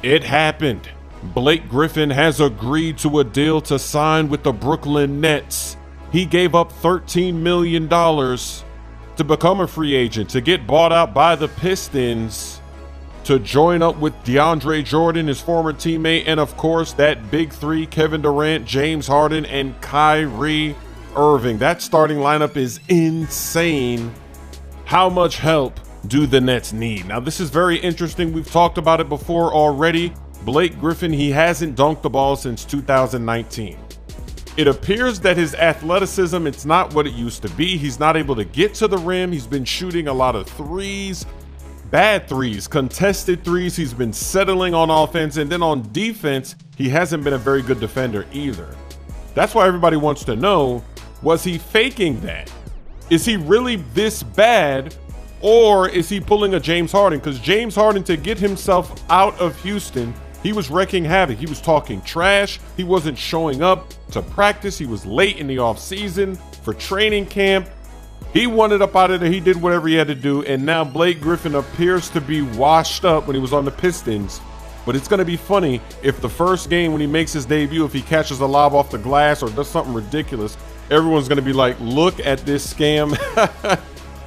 It happened. Blake Griffin has agreed to a deal to sign with the Brooklyn Nets. He gave up $13 million to become a free agent, to get bought out by the Pistons, to join up with DeAndre Jordan, his former teammate, and of course that big three, Kevin Durant, James Harden, and Kyrie Irving. That starting lineup is insane. How much help do the Nets need? Now, this is very interesting. We've talked about it before already. Blake Griffin, he hasn't dunked the ball since 2019. It appears that his athleticism, it's not what it used to be. He's not able to get to the rim. He's been shooting a lot of threes, bad threes, contested threes. He's been settling on offense, and then on defense, he hasn't been a very good defender either. That's why everybody wants to know, was he faking that? Is he really this bad, or is he pulling a James Harden? Because James Harden, to get himself out of Houston, he was wreaking havoc. He was talking trash. He wasn't showing up to practice. He was late in the offseason for training camp. He wanted up out of there. He did whatever he had to do. And now Blake Griffin appears to be washed up when he was on the Pistons. But it's going to be funny if the first game when he makes his debut, if he catches a lob off the glass or does something ridiculous, everyone's going to be like, look at this scam.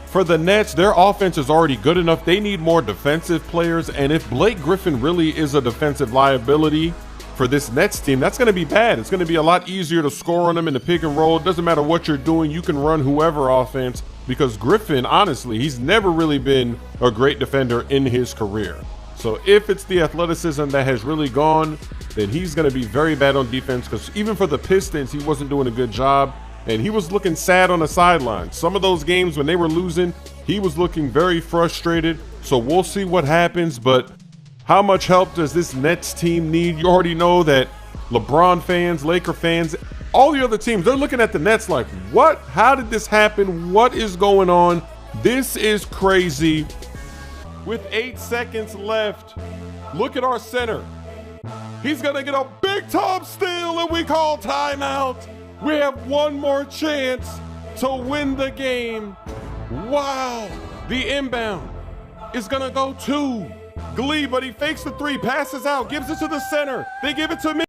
For the Nets, their offense is already good enough. They need more defensive players. And if Blake Griffin really is a defensive liability for this Nets team, that's going to be bad. It's going to be a lot easier to score on them in the pick and roll. It doesn't matter what you're doing. You can run whoever offense, because Griffin, honestly, he's never really been a great defender in his career. So if it's the athleticism that has really gone, then he's going to be very bad on defense, because even for the Pistons, he wasn't doing a good job. And he was looking sad on the sideline. Some of those games when they were losing, he was looking very frustrated. So we'll see what happens. But how much help does this Nets team need? You already know that LeBron fans, Laker fans, all the other teams, they're looking at the Nets like, what? How did this happen? What is going on? This is crazy. With 8 seconds left, look at our center. He's going to get a big time steal, and we call timeout. We have one more chance to win the game. Wow. The inbound is going to go to Glee, but he fakes the three, passes out, gives it to the center. They give it to me.